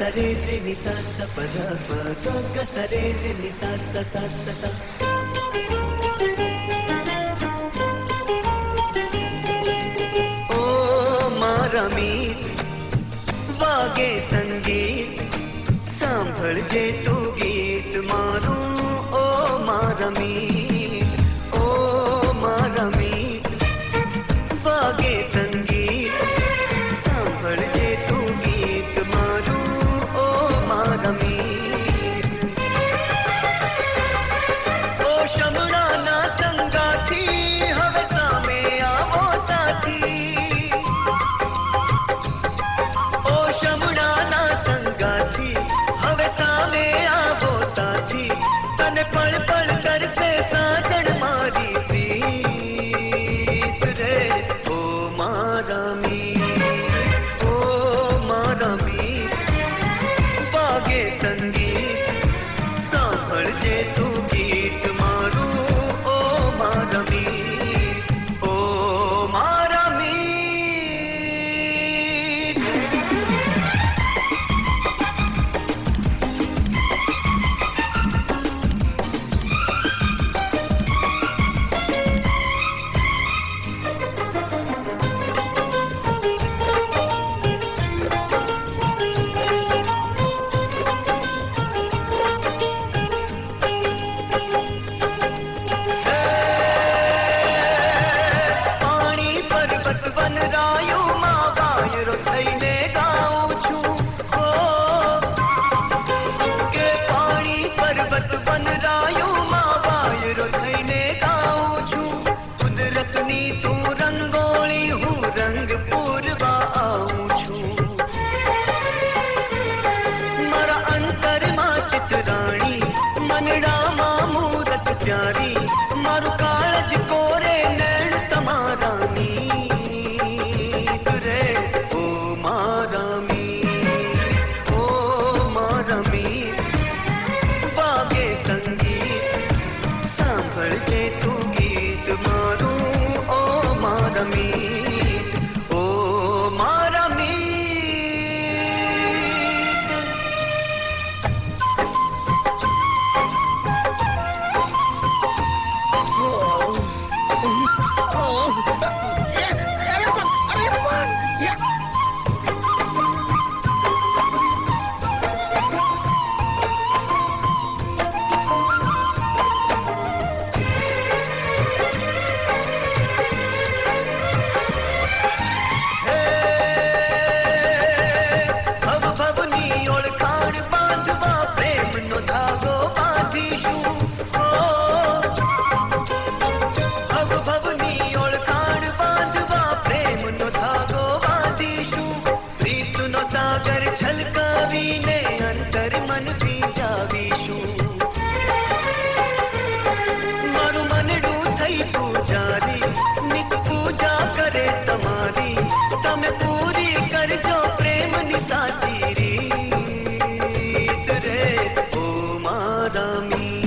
सरे रे नि सा सा प ध प ग ग सरे रे नि सा सा सा सा सा। ओ मारा मीत वागे संगीत सांभळजे तू गीत मारू। ओ मारा मीत, ओ मारा मीत वागे संगीत सांभळजे तू गीत मारू। ओ मारा मीत, ओ शमणाना संगाथी हवे सामे आवो साथी। ओ शमणाना संगाथी हवे सामे आवो साथी। तने पल पल करसे साजन मारी प्रीत रे। ओ मारा मीत, ओ मारा मीत वागे संगीत सांभळजे तू गीत मारू। ओ मारा मीत, ओ मारा मीत। पाणी पर्वत वन रायु मा वायरो थईने गाऊं छूं। ओ के पाणी पर्वत वन रायु मा वायरो थईने गाऊं छूं। कुदरतनी तू रंगोળી હું રંગ પૂરવા આવું છું। મારા અંતરમાં ચિતરાણી મનડામાં મૂરત પ્યારી। મારું કાળજ કોરે નૈણ તમારા મીત રે। ઓ મારા મીત, ઓ મારા મીત વાગે સંગીત सांभळजे तू गीत मारू। ओ मारा मीत, ओ मारा मीत। ભવ ભવની ઓળખાણ બાંધવા પ્રેમનો ધાગો બાંધીશું। ઓ ભવ ભવની ઓળખાણ બાંધવા પ્રેમનો ધાગો બાંધીશું। પ્રીતનો સાગર છલકાવીને અંતર મન ભીજાવીશું। મારું મનડું થઈ પૂજારી નિત પૂજા કરે તમારી। તમે પૂરી કરજો પ્રેમની સાચી રીત રે। ઓ મારા મીત।